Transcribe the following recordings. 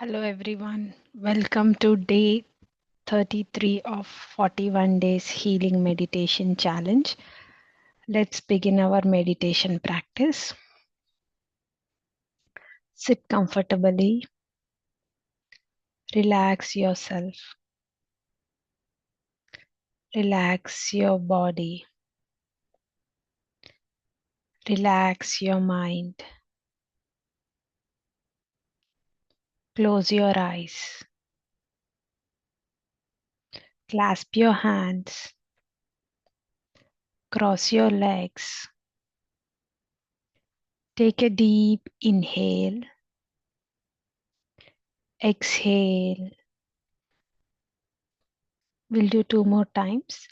Hello, everyone. Welcome to day 33 of 41 Days Healing Meditation Challenge. Let's begin our meditation practice. Sit comfortably, relax yourself, relax your body, relax your mind. Close your eyes, clasp your hands, cross your legs. Take a deep inhale, exhale. We'll do 2 more times.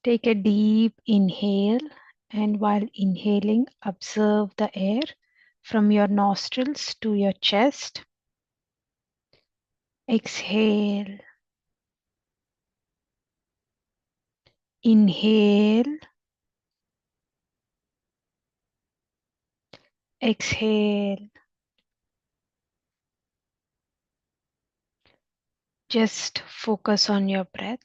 Take a deep inhale, and while inhaling, observe the air from your nostrils to your chest. Exhale. Inhale. Exhale. Just focus on your breath.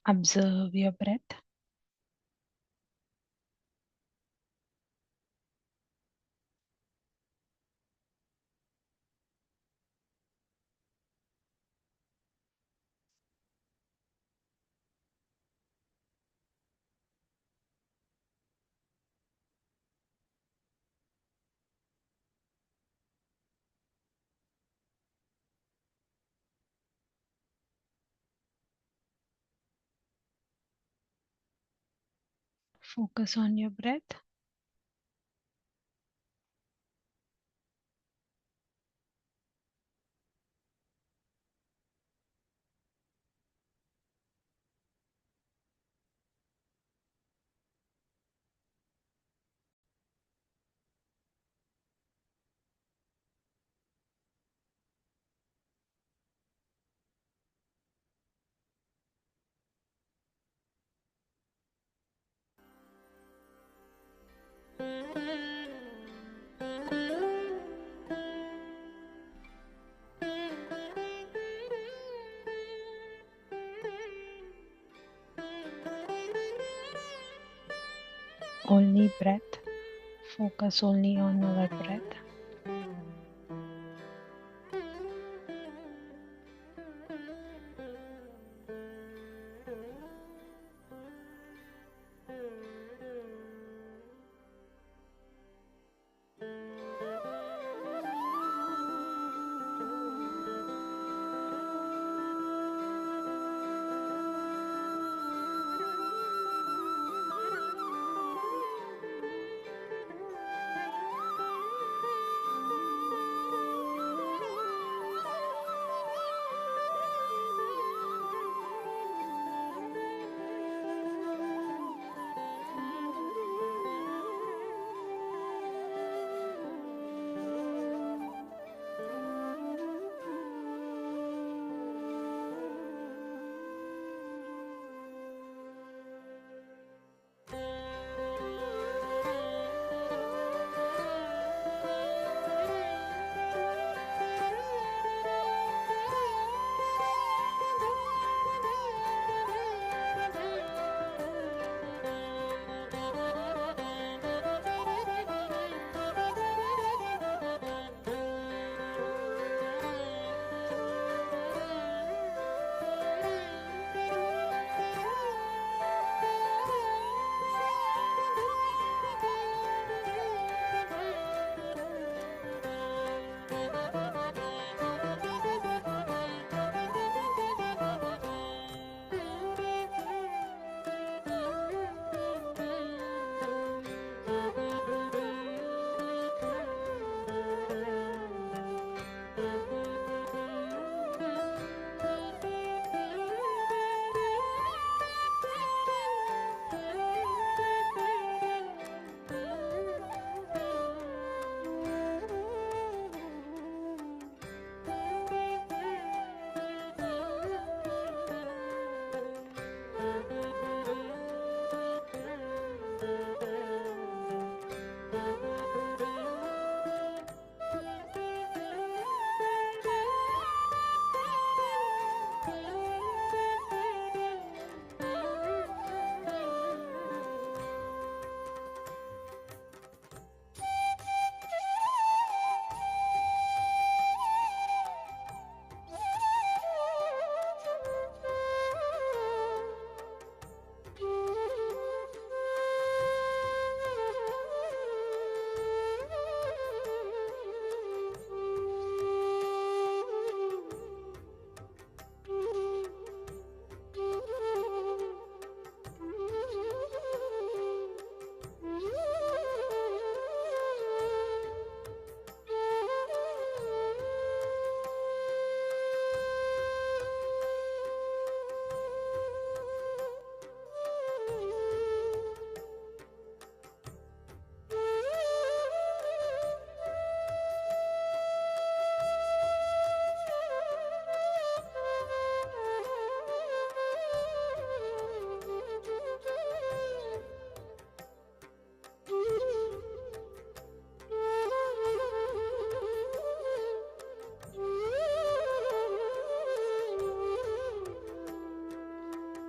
Observe your breath. Focus on your breath. Only breath. Focus only on our breath.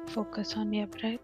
Focus on your breath.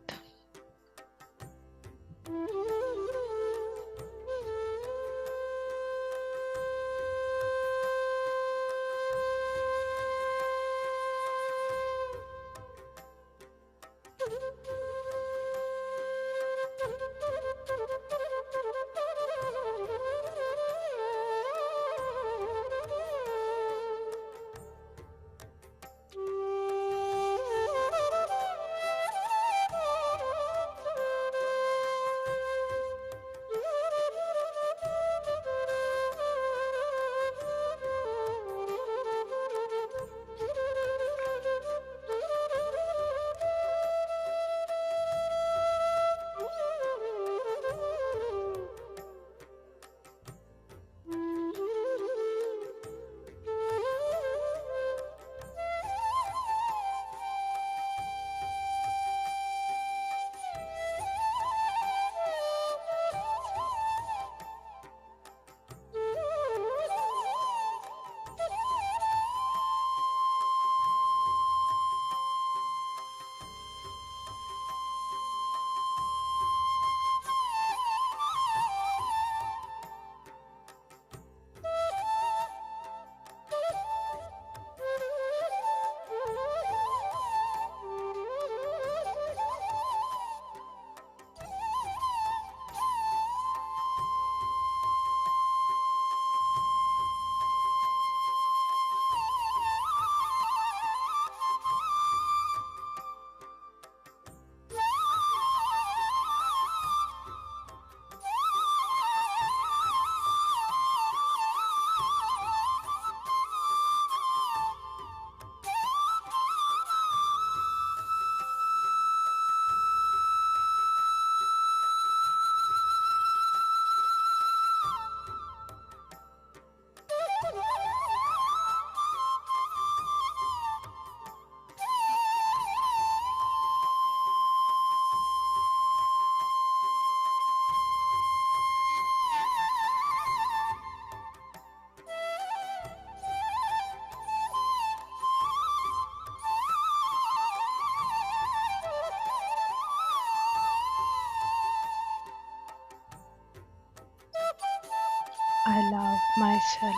I love myself.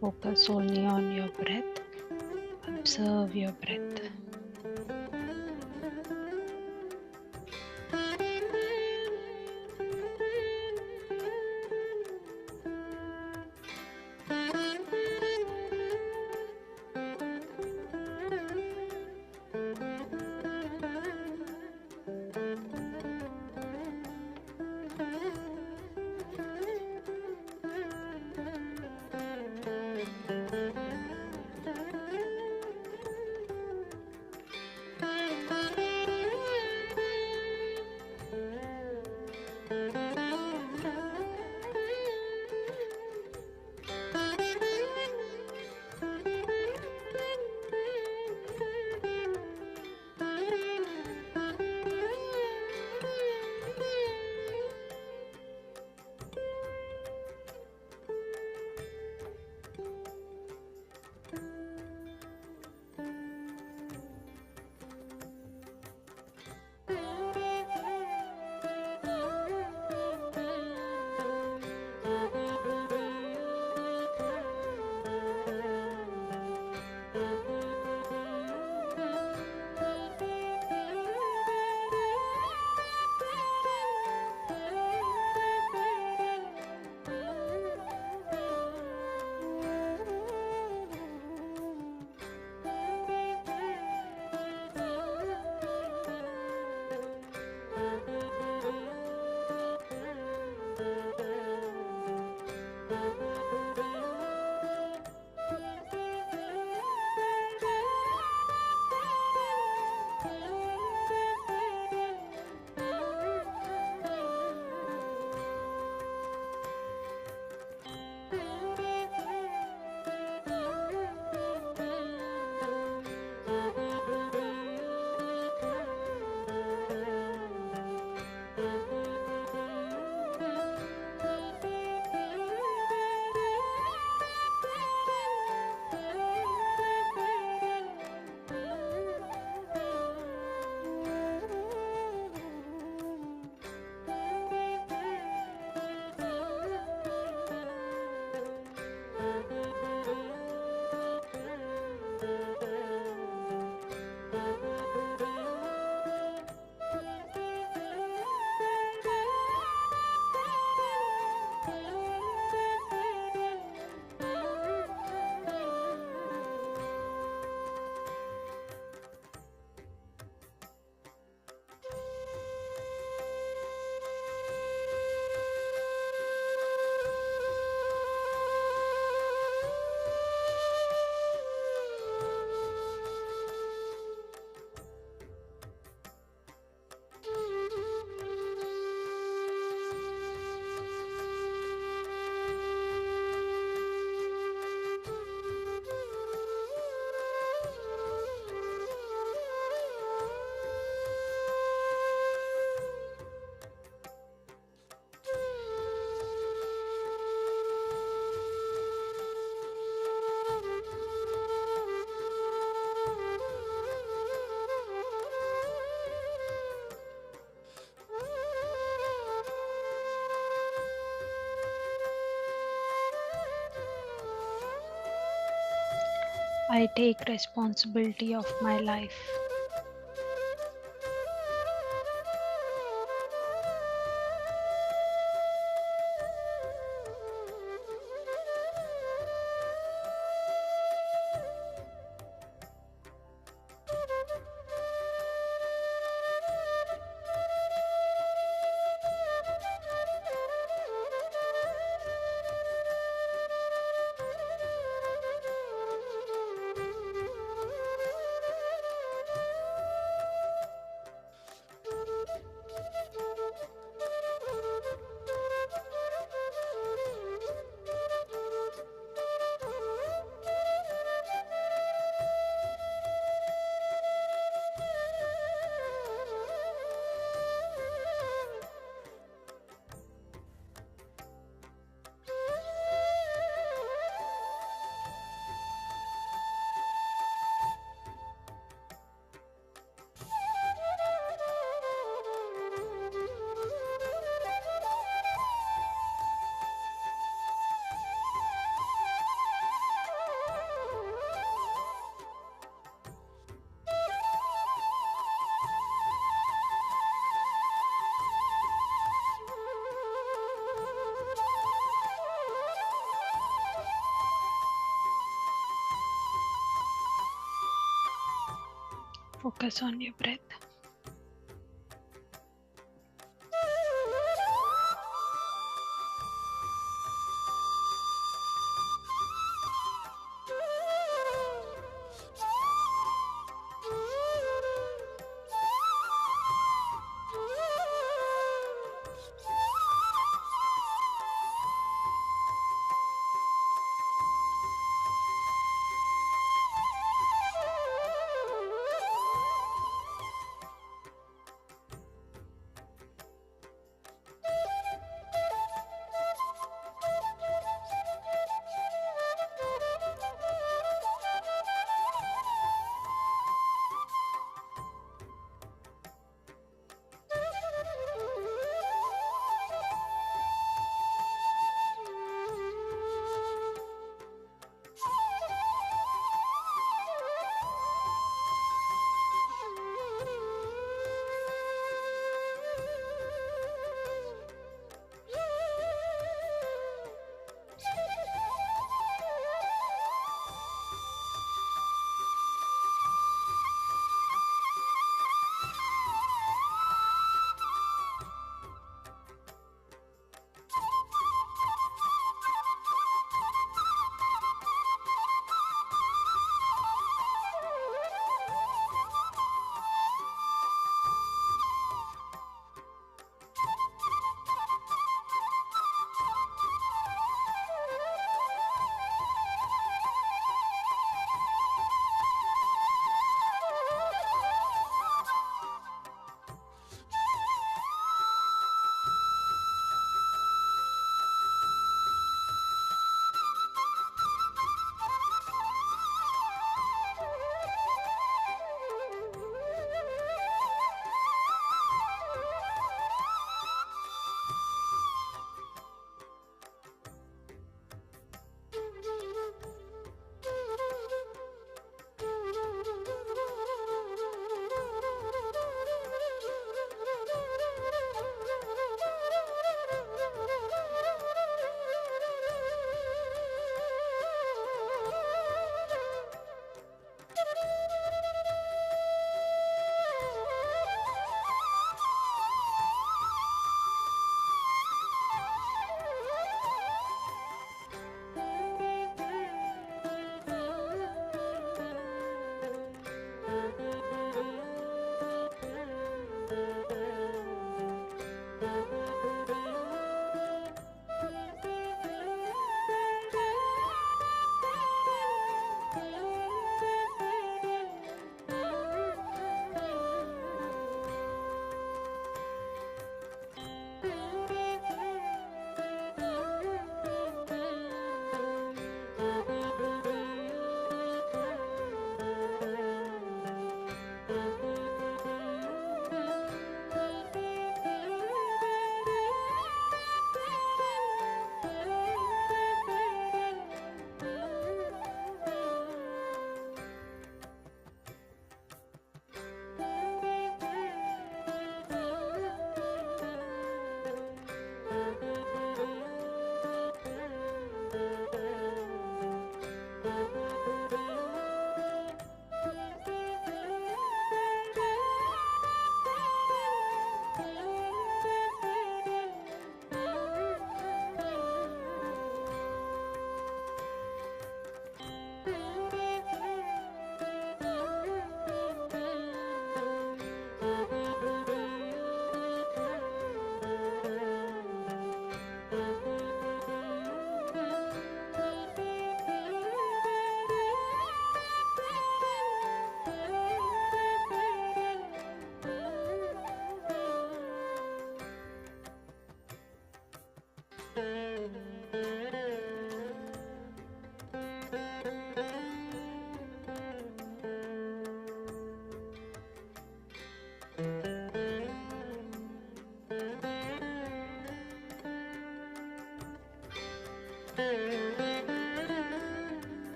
Focus only on your breath. Observe your breath. I take responsibility of my life. Focus on your breath.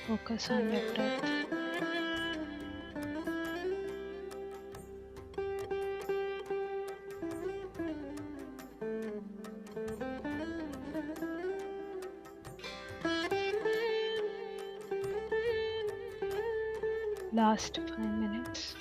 Focus on your breath. Last 5 minutes.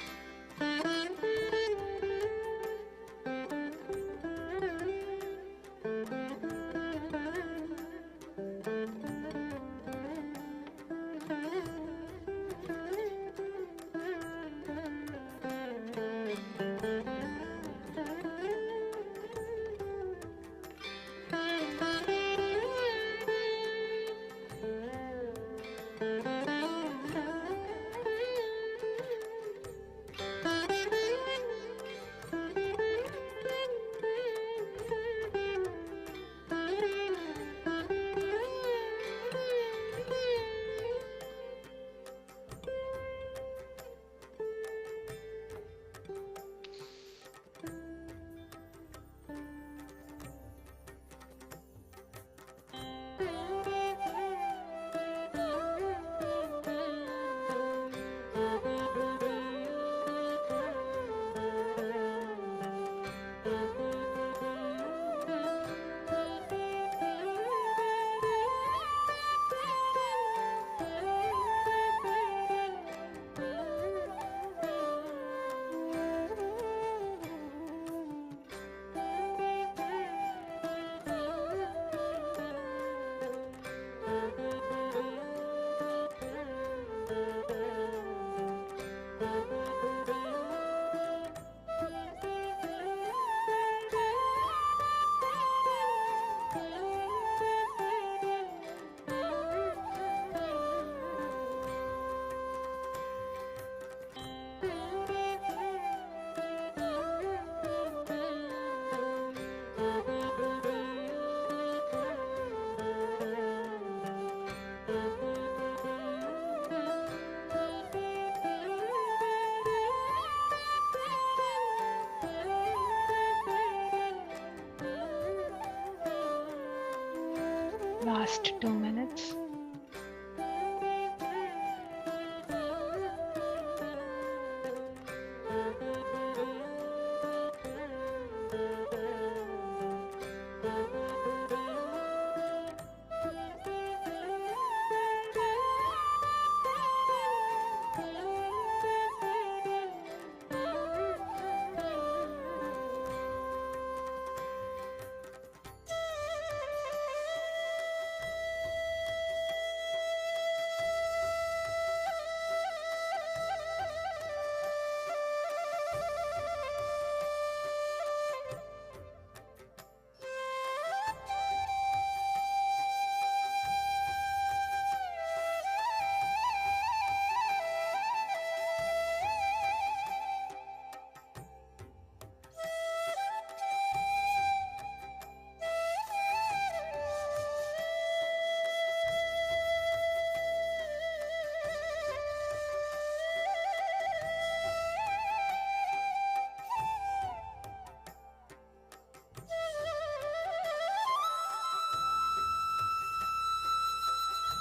Last 2 minutes.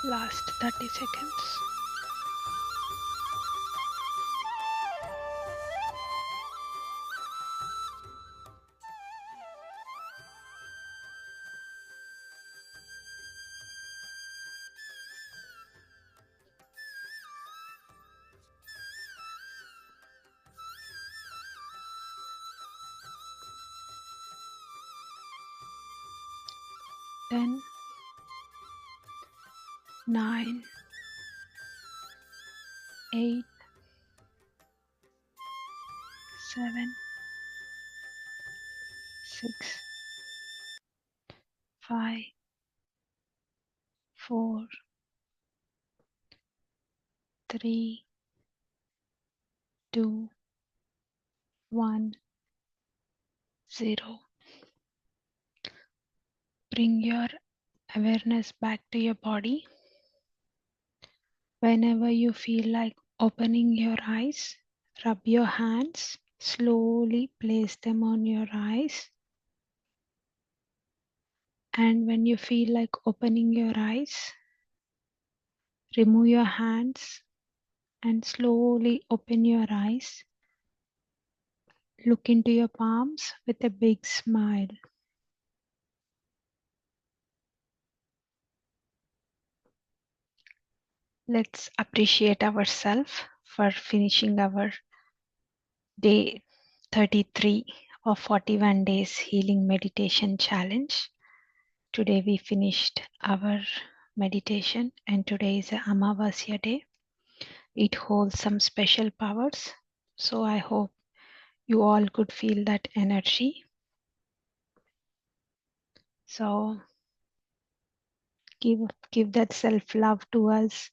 Last 30 seconds. Ten, 9, 8, 7, 6, 5, 4, 3, 2, 1, 0. Bring your awareness back to your body. Whenever you feel like opening your eyes, rub your hands, slowly place them on your eyes. And when you feel like opening your eyes, Remove your hands and slowly open your eyes. Look into your palms with a big smile. Let's appreciate ourselves for finishing our day 33 of 41 days healing meditation challenge. Today we finished our meditation and today is a Amavasya day. It holds some special powers. So I hope you all could feel that energy. So give that self-love to us,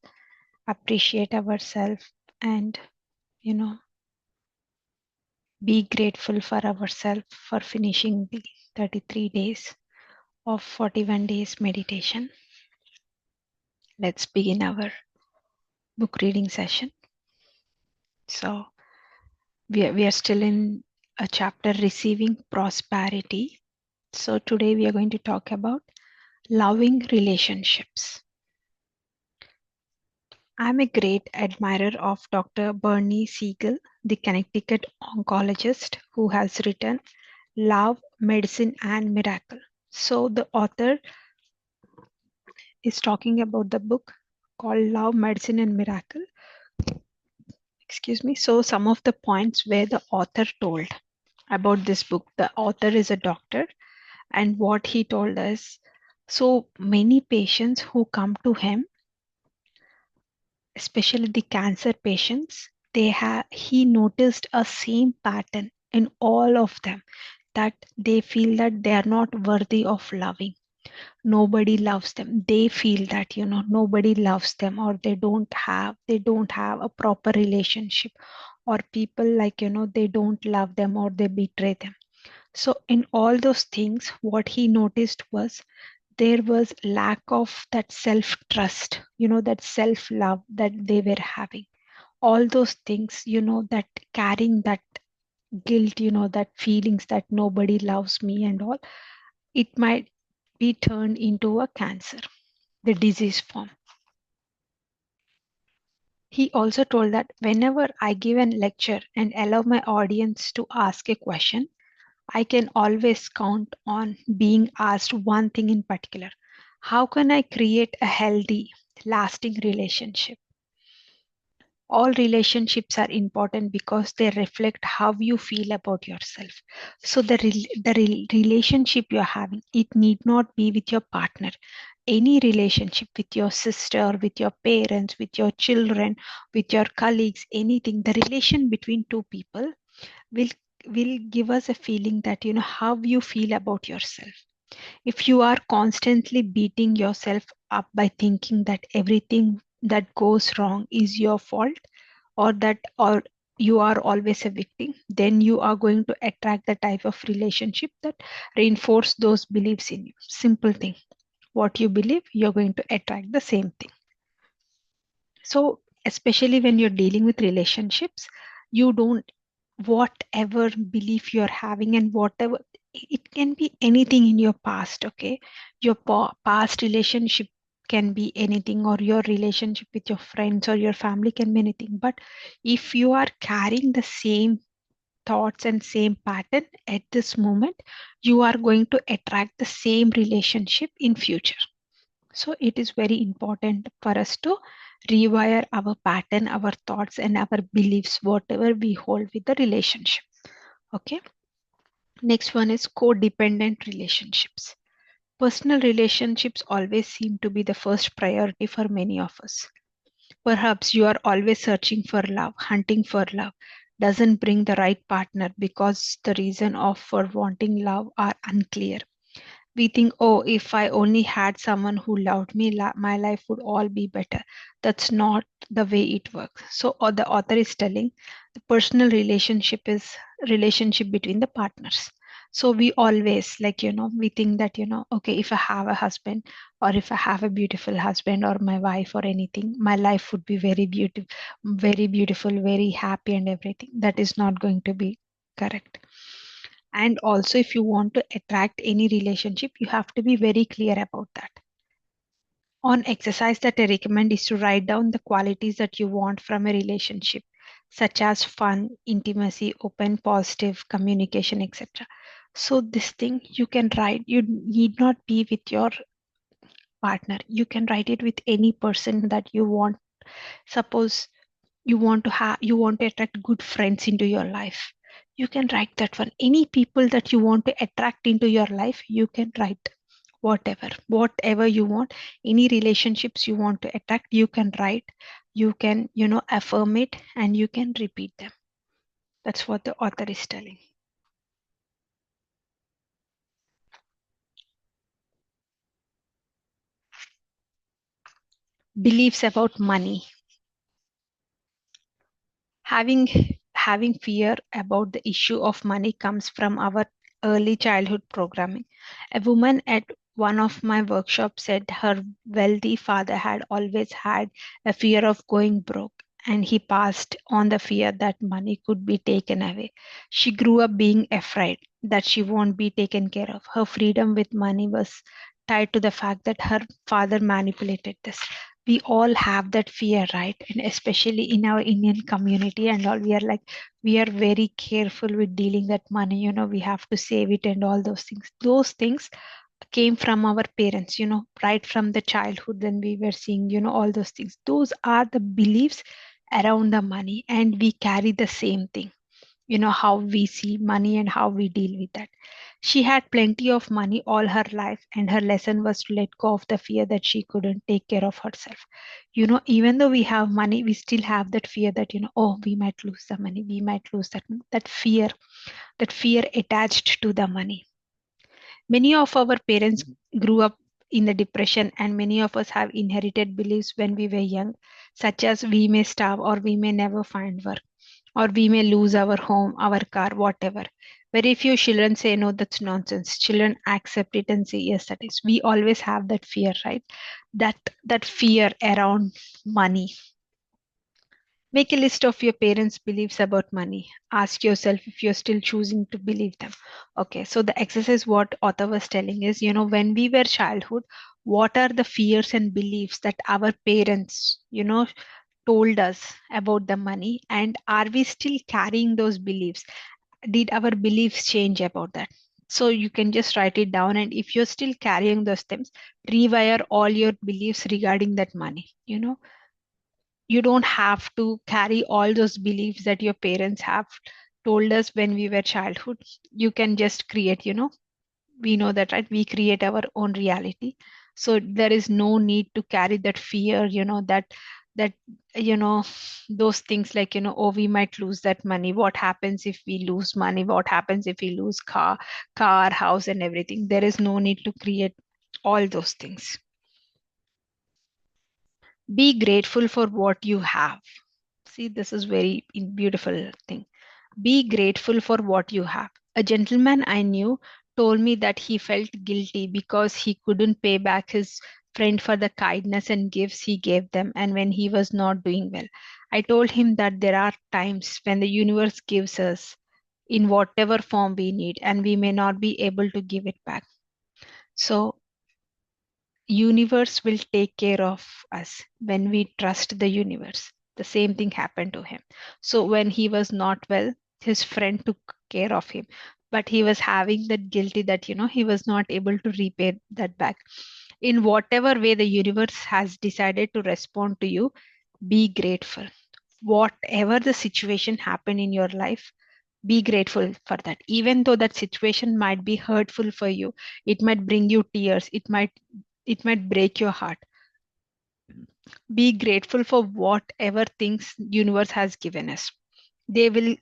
appreciate ourselves, and you know, be grateful for ourselves for finishing the 33 days of 41 days meditation. Let's begin our book reading session. So we are still in a chapter receiving prosperity. So today we are going to talk about loving relationships. I'm a great admirer of Dr. Bernie Siegel, the Connecticut oncologist who has written Love, Medicine and Miracle. So the author is talking about the book called Love, Medicine and Miracle. Excuse me. So some of the points where the author told about this book, the author is a doctor, and what he told us. So many patients who come to him, especially the cancer patients, he noticed a same pattern in all of them, that they feel that they are not worthy of loving. Nobody loves them. They feel that nobody loves them, or they don't have a proper relationship, or people they don't love them or they betray them. So in all those things, what he noticed was there was lack of that self trust, that self love that they were having. All those things, that carrying that guilt, that feelings that nobody loves me and all, it might be turned into a cancer, the disease form. He also told that whenever I give a lecture and allow my audience to ask a question, I can always count on being asked one thing in particular. How can I create a healthy, lasting relationship? All relationships are important because they reflect how you feel about yourself. So relationship you're having, it need not be with your partner. Any relationship with your sister, with your parents, with your children, with your colleagues, anything, the relation between two people will give us a feeling that how you feel about yourself. If you are constantly beating yourself up by thinking that everything that goes wrong is your fault, or you are always a victim, then you are going to attract the type of relationship that reinforce those beliefs in you. Simple thing. What you believe, you're going to attract the same thing. So especially when you're dealing with relationships, you don't, whatever belief you're having and whatever, it can be anything in your past. Okay, your past relationship can be anything, or your relationship with your friends or your family can be anything. But if you are carrying the same thoughts and same pattern at this moment, you are going to attract the same relationship in future. So it is very important for us to rewire our pattern, our thoughts, and our beliefs, whatever we hold with the relationship. Okay. Next one is codependent relationships. Personal relationships always seem to be the first priority for many of us. Perhaps you are always searching for love, hunting for love, doesn't bring the right partner because the reason of for wanting love are unclear. We think, oh, if I only had someone who loved me, my life would all be better. That's not the way it works. So the author is telling the personal relationship is relationship between the partners. So we always we think that okay, if I have a husband, or if I have a beautiful husband or my wife or anything, my life would be very beautiful, very happy and everything. That is not going to be correct. And also, if you want to attract any relationship, you have to be very clear about that. On exercise that I recommend is to write down the qualities that you want from a relationship, such as fun, intimacy, open, positive communication, etc. So this thing you can write. You need not be with your partner. You can write it with any person that you want. Suppose you want to attract good friends into your life. You can write that one. Any people that you want to attract into your life, you can write whatever you want. Any relationships you want to attract, you can write. You can affirm it, and you can repeat them. That's what the author is telling. Beliefs about money. Having fear about the issue of money comes from our early childhood programming. A woman at one of my workshops said her wealthy father had always had a fear of going broke, and he passed on the fear that money could be taken away. She grew up being afraid that she won't be taken care of. Her freedom with money was tied to the fact that her father manipulated this. We all have that fear, right? And especially in our Indian community and all, we are very careful with dealing that money. We have to save it and all those things. Those things came from our parents, right from the childhood when we were seeing, all those things. Those are the beliefs around the money, and we carry the same thing. How we see money and how we deal with that. She had plenty of money all her life, and her lesson was to let go of the fear that she couldn't take care of herself. Even though we have money, we still have that fear that, oh, we might lose the money, we might lose that money. That fear attached to the money. Many of our parents grew up in the depression, and many of us have inherited beliefs when we were young, such as we may starve, or we may never find work, or we may lose our home, our car, whatever. Very few children say, no, that's nonsense. Children accept it and say, yes, that is. We always have that fear, right? That fear around money. Make a list of your parents' beliefs about money. Ask yourself if you're still choosing to believe them. Okay, so the exercise what author was telling is, when we were childhood, what are the fears and beliefs that our parents, told us about the money, and are we still carrying those beliefs? Did our beliefs change about that? So you can just write it down, and if you're still carrying those things, rewire all your beliefs regarding that money. You don't have to carry all those beliefs that your parents have told us when we were childhood. You can just create, we know that, right? We create our own reality. So there is no need to carry that fear, that you know those things like, oh, we might lose that money. What happens if we lose money? What happens if we lose car, house, and everything? There is no need to create all those things. Be grateful for what you have. See, this is very beautiful thing. Be grateful for what you have. A gentleman I knew told me that he felt guilty because he couldn't pay back his friend for the kindness and gifts he gave them, and when he was not doing well. I told him that there are times when the universe gives us in whatever form we need, and we may not be able to give it back. So universe will take care of us when we trust the universe. The same thing happened to him. So when he was not well, his friend took care of him, but he was having that guilty that, he was not able to repay that back. In whatever way the universe has decided to respond to you, be grateful. Whatever the situation happened in your life, be grateful for that. Even though that situation might be hurtful for you, it might bring you tears, it might break your heart. Be grateful for whatever things universe has given us. They will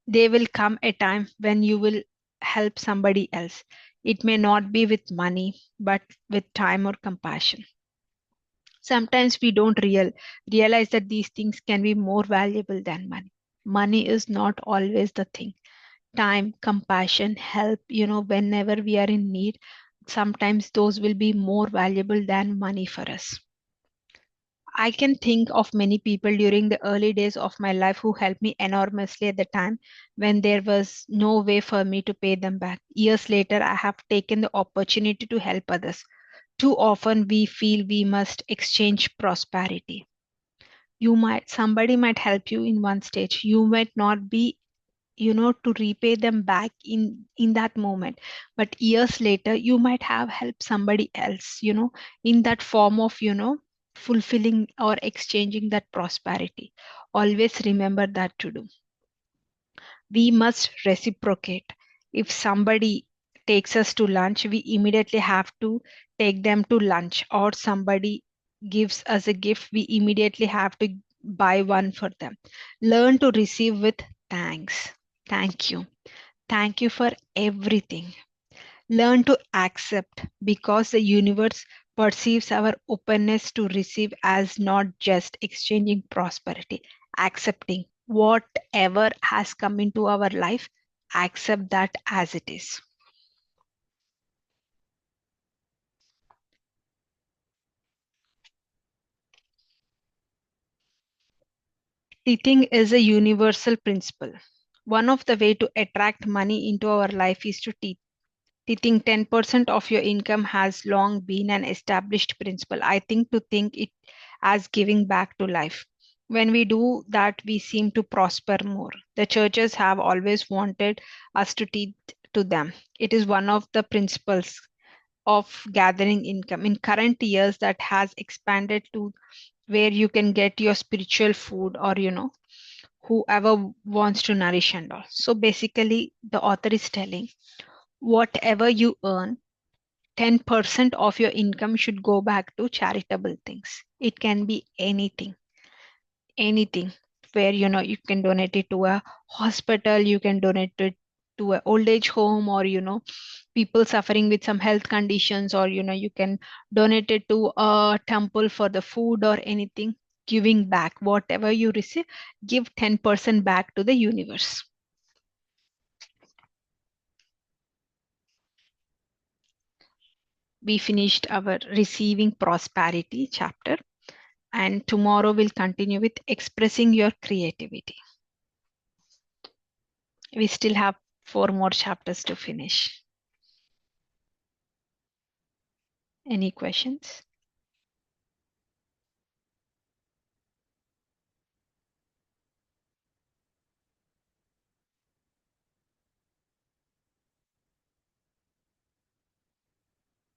they will come a time when you will help somebody else. It may not be with money, but with time or compassion. Sometimes we don't realize that these things can be more valuable than money. Money is not always the thing. Time, compassion, help, whenever we are in need, sometimes those will be more valuable than money for us. I can think of many people during the early days of my life who helped me enormously at the time when there was no way for me to pay them back. Years later, I have taken the opportunity to help others. Too often we feel we must exchange prosperity. Somebody might help you in one stage. You might not be, to repay them back in that moment, but years later you might have helped somebody else, in that form of, fulfilling or exchanging that prosperity. Always remember that to do. We must reciprocate. If somebody takes us to lunch, we immediately have to take them to lunch, or somebody gives us a gift, we immediately have to buy one for them. Learn to receive with thanks. Thank you. Thank you for everything. Learn to accept, because the universe perceives our openness to receive as not just exchanging prosperity, accepting whatever has come into our life, accept that as it is. Teaching is a universal principle. One of the way to attract money into our life is to teach. Teaching 10% of your income has long been an established principle. I think to think it as giving back to life. When we do that, we seem to prosper more. The churches have always wanted us to teach to them. It is one of the principles of gathering income. In current years, that has expanded to where you can get your spiritual food, or, whoever wants to nourish and all. So basically, the author is telling whatever you earn, 10% of your income should go back to charitable things. It can be anything, anything where, you can donate it to a hospital, you can donate it to an old age home, or, people suffering with some health conditions, or, you can donate it to a temple for the food or anything. Giving back, whatever you receive, give 10% back to the universe. We finished our receiving prosperity chapter, and tomorrow we'll continue with expressing your creativity. We still have 4 more chapters to finish. Any questions?